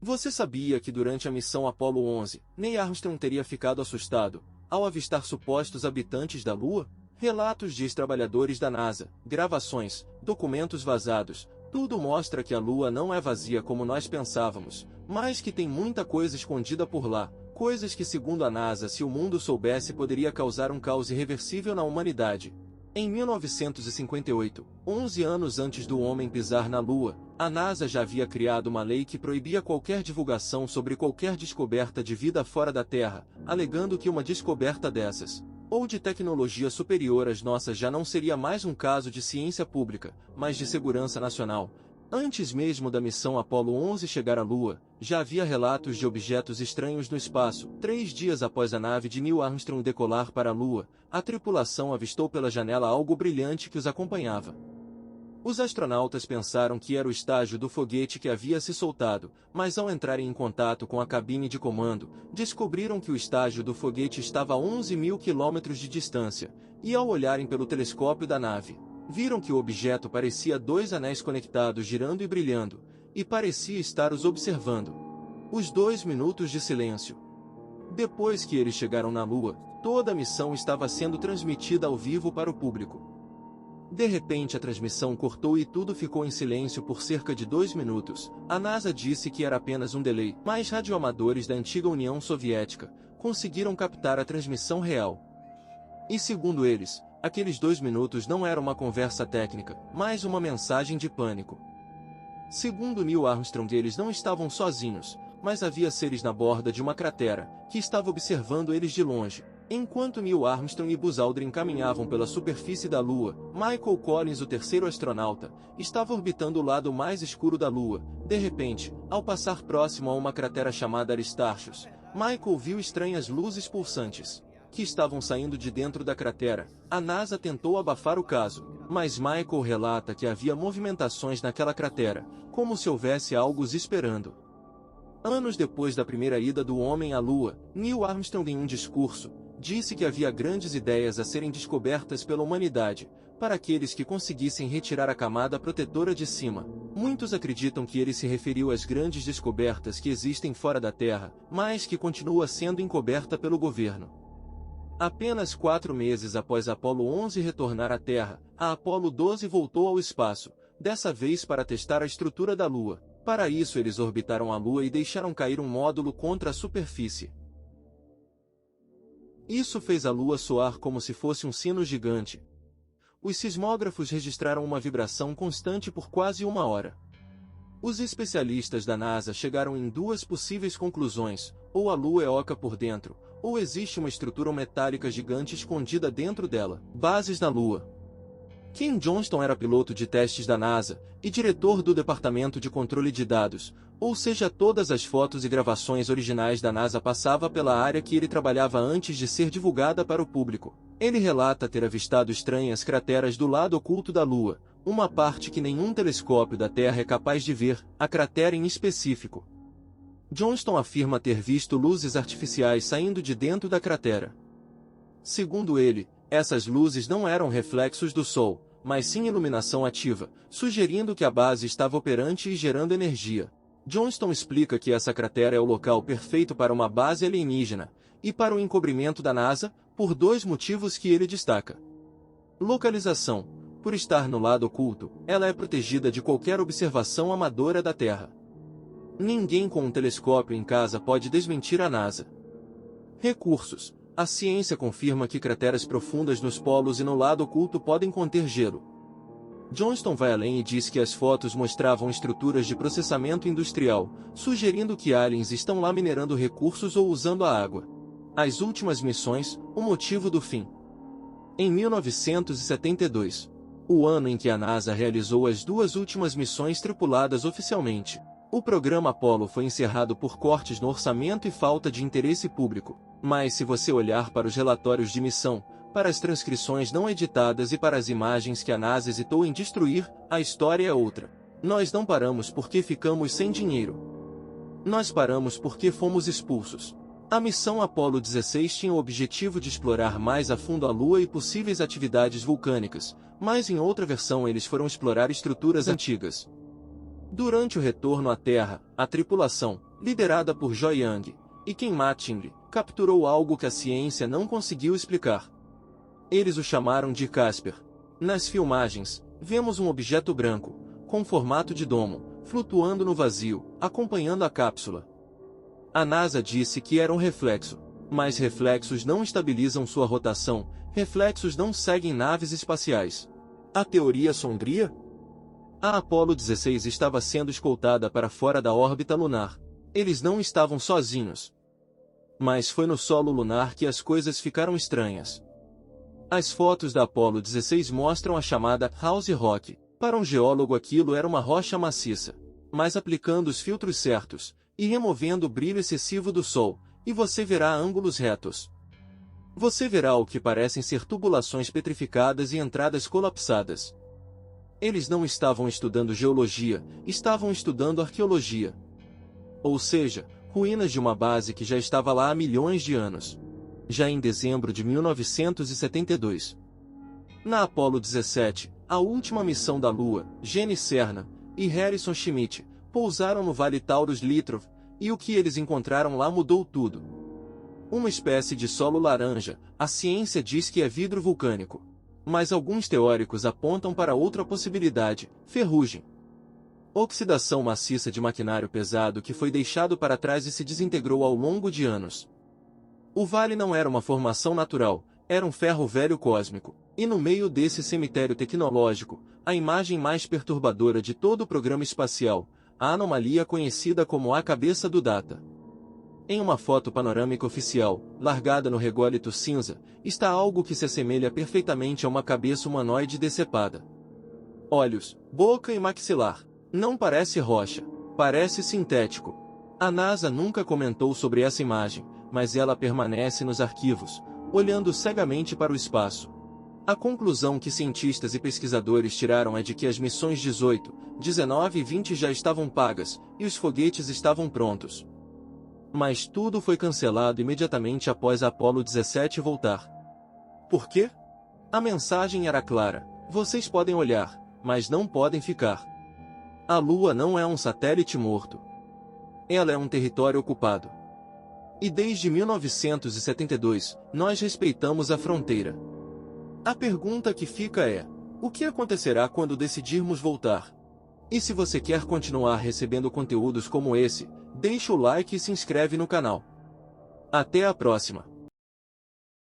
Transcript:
Você sabia que durante a missão Apollo 11, Neil Armstrong teria ficado assustado ao avistar supostos habitantes da Lua? Relatos de ex-trabalhadores da NASA, gravações, documentos vazados, tudo mostra que a Lua não é vazia como nós pensávamos, mas que tem muita coisa escondida por lá, coisas que, segundo a NASA, se o mundo soubesse, poderia causar um caos irreversível na humanidade. Em 1958, 11 anos antes do homem pisar na Lua, a NASA já havia criado uma lei que proibia qualquer divulgação sobre qualquer descoberta de vida fora da Terra, alegando que uma descoberta dessas, ou de tecnologia superior às nossas, já não seria mais um caso de ciência pública, mas de segurança nacional. Antes mesmo da missão Apollo 11 chegar à Lua, já havia relatos de objetos estranhos no espaço. 3 dias após a nave de Neil Armstrong decolar para a Lua, a tripulação avistou pela janela algo brilhante que os acompanhava. Os astronautas pensaram que era o estágio do foguete que havia se soltado, mas ao entrarem em contato com a cabine de comando, descobriram que o estágio do foguete estava a 11.000 quilômetros de distância, e ao olharem pelo telescópio da nave, viram que o objeto parecia 2 anéis conectados girando e brilhando, e parecia estar os observando. Os 2 minutos de silêncio. Depois que eles chegaram na Lua, toda a missão estava sendo transmitida ao vivo para o público. De repente a transmissão cortou e tudo ficou em silêncio por cerca de 2 minutos. A NASA disse que era apenas um delay, mas radioamadores da antiga União Soviética conseguiram captar a transmissão real. E segundo eles, aqueles 2 minutos não era uma conversa técnica, mas uma mensagem de pânico. Segundo Neil Armstrong, eles não estavam sozinhos, mas havia seres na borda de uma cratera, que estava observando eles de longe. Enquanto Neil Armstrong e Buzz Aldrin caminhavam pela superfície da Lua, Michael Collins, o terceiro astronauta, estava orbitando o lado mais escuro da Lua. De repente, ao passar próximo a uma cratera chamada Aristarchus, Michael viu estranhas luzes pulsantes, que estavam saindo de dentro da cratera. A NASA tentou abafar o caso, mas Michael relata que havia movimentações naquela cratera, como se houvesse algo os esperando. Anos depois da primeira ida do homem à Lua, Neil Armstrong, em um discurso, disse que havia grandes ideias a serem descobertas pela humanidade, para aqueles que conseguissem retirar a camada protetora de cima. Muitos acreditam que ele se referiu às grandes descobertas que existem fora da Terra, mas que continua sendo encoberta pelo governo. Apenas 4 meses após Apollo 11 retornar à Terra, a Apollo 12 voltou ao espaço, dessa vez para testar a estrutura da Lua. Para isso eles orbitaram a Lua e deixaram cair um módulo contra a superfície. Isso fez a Lua soar como se fosse um sino gigante. Os sismógrafos registraram uma vibração constante por quase 1 hora. Os especialistas da NASA chegaram em 2 possíveis conclusões: ou a Lua é oca por dentro, ou existe uma estrutura metálica gigante escondida dentro dela. Bases na Lua. Ken Johnston era piloto de testes da NASA e diretor do Departamento de Controle de Dados, ou seja, todas as fotos e gravações originais da NASA passavam pela área que ele trabalhava antes de ser divulgada para o público. Ele relata ter avistado estranhas crateras do lado oculto da Lua, uma parte que nenhum telescópio da Terra é capaz de ver, a cratera em específico. Johnston afirma ter visto luzes artificiais saindo de dentro da cratera. Segundo ele, essas luzes não eram reflexos do Sol, mas sim iluminação ativa, sugerindo que a base estava operante e gerando energia. Johnston explica que essa cratera é o local perfeito para uma base alienígena, e para o encobrimento da NASA, por 2 motivos que ele destaca. Localização. Por estar no lado oculto, ela é protegida de qualquer observação amadora da Terra. Ninguém com um telescópio em casa pode desmentir a NASA. Recursos. A ciência confirma que crateras profundas nos polos e no lado oculto podem conter gelo. Johnston vai além e diz que as fotos mostravam estruturas de processamento industrial, sugerindo que aliens estão lá minerando recursos ou usando a água. As últimas missões, o motivo do fim. Em 1972, o ano em que a NASA realizou as 2 últimas missões tripuladas oficialmente, o programa Apollo foi encerrado por cortes no orçamento e falta de interesse público. Mas se você olhar para os relatórios de missão, para as transcrições não editadas e para as imagens que a NASA hesitou em destruir, a história é outra. Nós não paramos porque ficamos sem dinheiro. Nós paramos porque fomos expulsos. A missão Apollo 16 tinha o objetivo de explorar mais a fundo a Lua e possíveis atividades vulcânicas, mas em outra versão eles foram explorar estruturas antigas. Durante o retorno à Terra, a tripulação, liderada por Joy Yang, e Ken Mattingly, capturou algo que a ciência não conseguiu explicar. Eles o chamaram de Casper. Nas filmagens, vemos um objeto branco, com formato de domo, flutuando no vazio, acompanhando a cápsula. A NASA disse que era um reflexo, mas reflexos não estabilizam sua rotação, reflexos não seguem naves espaciais. A teoria sombria? A Apollo 16 estava sendo escoltada para fora da órbita lunar. Eles não estavam sozinhos. Mas foi no solo lunar que as coisas ficaram estranhas. As fotos da Apollo 16 mostram a chamada House Rock. Para um geólogo aquilo era uma rocha maciça. Mas aplicando os filtros certos, e removendo o brilho excessivo do Sol, e você verá ângulos retos. Você verá o que parecem ser tubulações petrificadas e entradas colapsadas. Eles não estavam estudando geologia, estavam estudando arqueologia. Ou seja, ruínas de uma base que já estava lá há milhões de anos. Já em dezembro de 1972. Na Apollo 17, a última missão da Lua, Gene Cernan e Harrison Schmitt pousaram no Vale Taurus Litrov, e o que eles encontraram lá mudou tudo. Uma espécie de solo laranja, a ciência diz que é vidro vulcânico. Mas alguns teóricos apontam para outra possibilidade, ferrugem. Oxidação maciça de maquinário pesado que foi deixado para trás e se desintegrou ao longo de anos. O vale não era uma formação natural, era um ferro velho cósmico, e no meio desse cemitério tecnológico, a imagem mais perturbadora de todo o programa espacial, a anomalia conhecida como a cabeça do Data. Em uma foto panorâmica oficial, largada no rególito cinza, está algo que se assemelha perfeitamente a uma cabeça humanoide decepada. Olhos, boca e maxilar. Não parece rocha, parece sintético. A NASA nunca comentou sobre essa imagem, mas ela permanece nos arquivos, olhando cegamente para o espaço. A conclusão que cientistas e pesquisadores tiraram é de que as missões 18, 19 e 20 já estavam pagas, e os foguetes estavam prontos. Mas tudo foi cancelado imediatamente após a Apollo 17 voltar. Por quê? A mensagem era clara: vocês podem olhar, mas não podem ficar. A Lua não é um satélite morto. Ela é um território ocupado. E desde 1972, nós respeitamos a fronteira. A pergunta que fica é: o que acontecerá quando decidirmos voltar? E se você quer continuar recebendo conteúdos como esse, deixa o like e se inscreve no canal. Até a próxima!